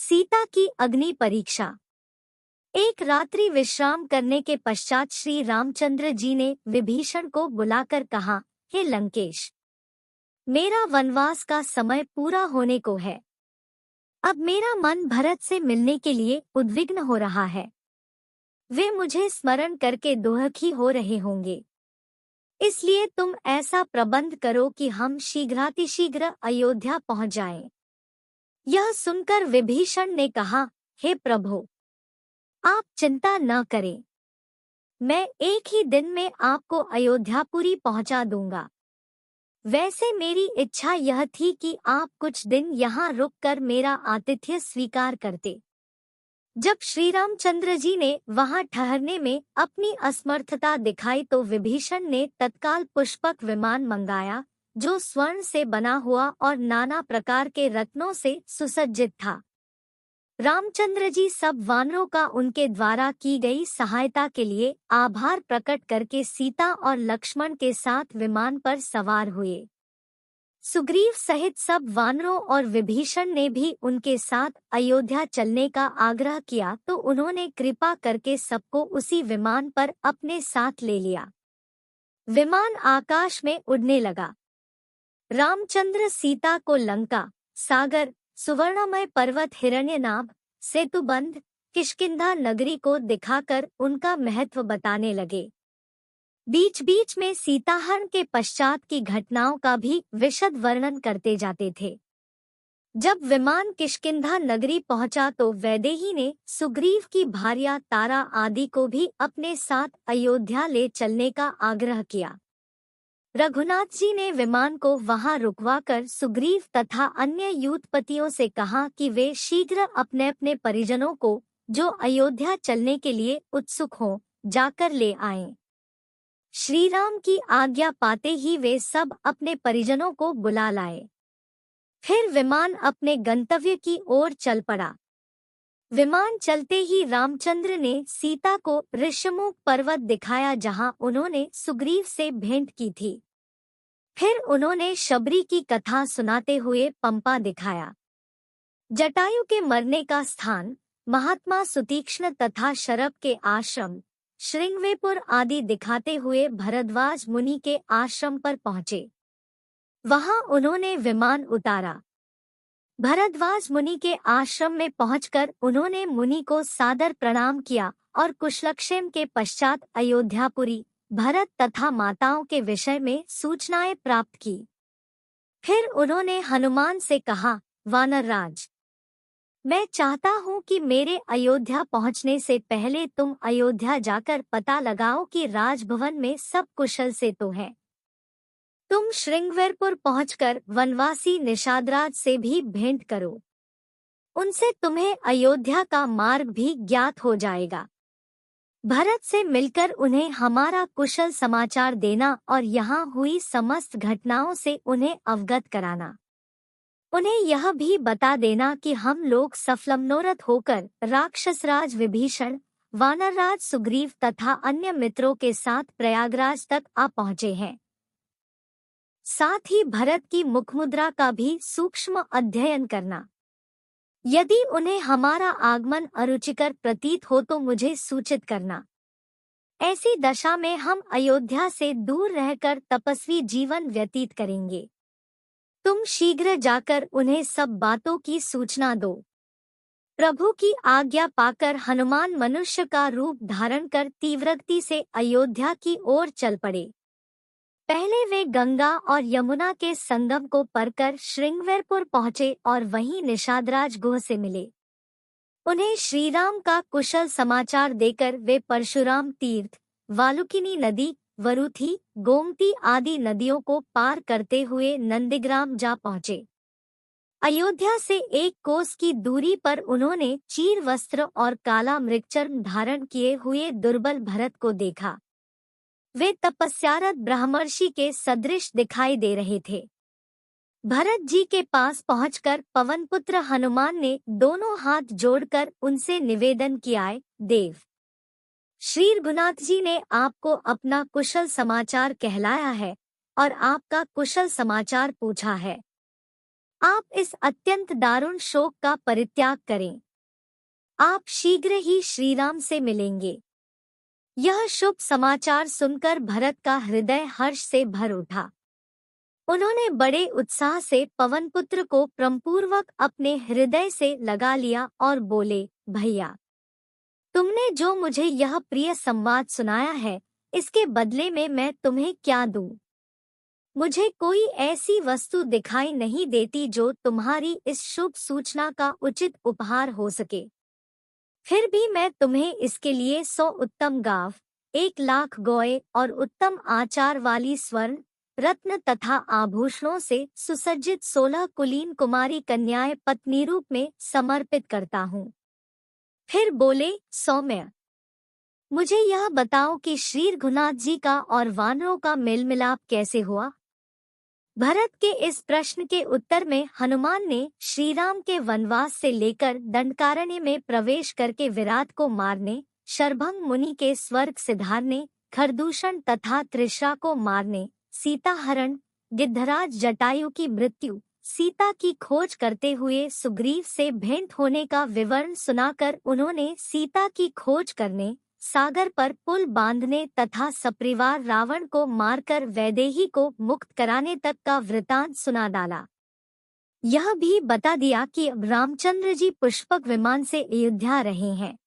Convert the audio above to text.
सीता की अग्नि परीक्षा। एक रात्रि विश्राम करने के पश्चात श्री रामचंद्र जी ने विभीषण को बुलाकर कहा, हे लंकेश, मेरा वनवास का समय पूरा होने को है। अब मेरा मन भरत से मिलने के लिए उद्विग्न हो रहा है। वे मुझे स्मरण करके दुखी हो रहे होंगे। इसलिए तुम ऐसा प्रबंध करो कि हम शीघ्रातिशीघ्र अयोध्या पहुंच जाएं। यह सुनकर विभीषण ने कहा, हे प्रभु, आप चिंता न करें। मैं एक ही दिन में आपको अयोध्यापुरी पहुंचा दूंगा। वैसे मेरी इच्छा यह थी कि आप कुछ दिन यहाँ रुककर मेरा आतिथ्य स्वीकार करते। जब श्री रामचंद्र जी ने वहां ठहरने में अपनी असमर्थता दिखाई तो विभीषण ने तत्काल पुष्पक विमान मंगाया, जो स्वर्ण से बना हुआ और नाना प्रकार के रत्नों से सुसज्जित था। रामचंद्र जी सब वानरों का उनके द्वारा की गई सहायता के लिए आभार प्रकट करके सीता और लक्ष्मण के साथ विमान पर सवार हुए। सुग्रीव सहित सब वानरों और विभीषण ने भी उनके साथ अयोध्या चलने का आग्रह किया तो उन्होंने कृपा करके सबको उसी विमान पर अपने साथ ले लिया। विमान आकाश में उड़ने लगा। रामचंद्र सीता को लंका, सागर, सुवर्णमय पर्वत हिरण्यनाभ, सेतुबंध, किष्किंधा नगरी को दिखाकर उनका महत्व बताने लगे। बीच बीच में सीताहरण के पश्चात की घटनाओं का भी विशद वर्णन करते जाते थे। जब विमान किष्किंधा नगरी पहुंचा तो वैदेही ने सुग्रीव की भार्या तारा आदि को भी अपने साथ अयोध्या ले चलने का आग्रह किया। रघुनाथ जी ने विमान को वहां रुकवाकर सुग्रीव तथा अन्य यूथपतियों से कहा कि वे शीघ्र अपने अपने परिजनों को, जो अयोध्या चलने के लिए उत्सुक हों, जाकर ले आएं। श्रीराम की आज्ञा पाते ही वे सब अपने परिजनों को बुला लाए। फिर विमान अपने गंतव्य की ओर चल पड़ा। विमान चलते ही रामचंद्र ने सीता को ऋष्यमुख पर्वत दिखाया जहां उन्होंने सुग्रीव से भेंट की थी। फिर उन्होंने शबरी की कथा सुनाते हुए पंपा दिखाया। जटायु के मरने का स्थान, महात्मा सुतीक्ष्ण तथा शरभ के आश्रम, श्रृंगवेपुर आदि दिखाते हुए भरद्वाज मुनि के आश्रम पर पहुंचे। वहां उन्होंने विमान उतारा। भरद्वाज मुनि के आश्रम में पहुंचकर उन्होंने मुनि को सादर प्रणाम किया और कुशलक्षेम के पश्चात अयोध्यापुरी, भरत तथा माताओं के विषय में सूचनाएं प्राप्त की। फिर उन्होंने हनुमान से कहा, वानरराज, मैं चाहता हूँ कि मेरे अयोध्या पहुँचने से पहले तुम अयोध्या जाकर पता लगाओ कि राजभवन में सब कुशल से तो है। तुम श्रृंगवेरपुर पहुंचकर वनवासी निषादराज से भी भेंट करो। उनसे तुम्हें अयोध्या का मार्ग भी ज्ञात हो जाएगा। भरत से मिलकर उन्हें हमारा कुशल समाचार देना और यहाँ हुई समस्त घटनाओं से उन्हें अवगत कराना। उन्हें यह भी बता देना कि हम लोग सफलमनोरथ होकर राक्षसराज विभीषण, वानरराज सुग्रीव तथा अन्य मित्रों के साथ प्रयागराज तक आ पहुँचे हैं। साथ ही भरत की मुखमुद्रा का भी सूक्ष्म अध्ययन करना। यदि उन्हें हमारा आगमन अरुचिकर प्रतीत हो तो मुझे सूचित करना। ऐसी दशा में हम अयोध्या से दूर रहकर तपस्वी जीवन व्यतीत करेंगे। तुम शीघ्र जाकर उन्हें सब बातों की सूचना दो। प्रभु की आज्ञा पाकर हनुमान मनुष्य का रूप धारण कर तीव्रगति से अयोध्या की ओर चल पड़े। पहले वे गंगा और यमुना के संगम को परकर श्रृंगवेरपुर पहुंचे और वहीं निषादराज गुह से मिले। उन्हें श्रीराम का कुशल समाचार देकर वे परशुराम तीर्थ, वालुकिनी नदी, वरुथी, गोमती आदि नदियों को पार करते हुए नंदीग्राम जा पहुंचे। अयोध्या से 1 कोस की दूरी पर उन्होंने चीर वस्त्र और काला मृगचर्म धारण किए हुए दुर्बल भरत को देखा। वे तपस्यारत ब्रह्मर्षि के सदृश दिखाई दे रहे थे। भरत जी के पास पहुंचकर पवनपुत्र हनुमान ने दोनों हाथ जोड़कर उनसे निवेदन किया, देव, श्री रघुनाथ जी ने आपको अपना कुशल समाचार कहलाया है और आपका कुशल समाचार पूछा है। आप इस अत्यंत दारुण शोक का परित्याग करें। आप शीघ्र ही श्रीराम से मिलेंगे। यह शुभ समाचार सुनकर भरत का हृदय हर्ष से भर उठा। उन्होंने बड़े उत्साह से पवनपुत्र को प्रेमपूर्वक अपने हृदय से लगा लिया और बोले, भैया, तुमने जो मुझे यह प्रिय संवाद सुनाया है, इसके बदले में मैं तुम्हें क्या दूं? मुझे कोई ऐसी वस्तु दिखाई नहीं देती जो तुम्हारी इस शुभ सूचना का उचित उपहार हो सके। फिर भी मैं तुम्हें इसके लिए 100 उत्तम गाव, 1,00,000 गौए और उत्तम आचार वाली स्वर्ण, रत्न तथा आभूषणों से सुसज्जित 16 कुलीन कुमारी कन्याएं पत्नी रूप में समर्पित करता हूँ। फिर बोले, सौम्य, मुझे यह बताओ कि श्री रघुनाथ जी का और वानरों का मेल मिलाप कैसे हुआ? भरत के इस प्रश्न के उत्तर में हनुमान ने श्रीराम के वनवास से लेकर दंडकारण्य में प्रवेश करके विराट को मारने, शरभंग मुनि के स्वर्ग सिधारने, खरदूषण तथा त्रिशा को मारने, सीताहरण, गिद्धराज जटायु की मृत्यु, सीता की खोज करते हुए सुग्रीव से भेंट होने का विवरण सुनाकर उन्होंने सीता की खोज करने, सागर पर पुल बांधने तथा सपरिवार रावण को मारकर वैदेही को मुक्त कराने तक का वृतांत सुना डाला। यह भी बता दिया कि अब रामचंद्र जी पुष्पक विमान से अयोध्या रहे हैं।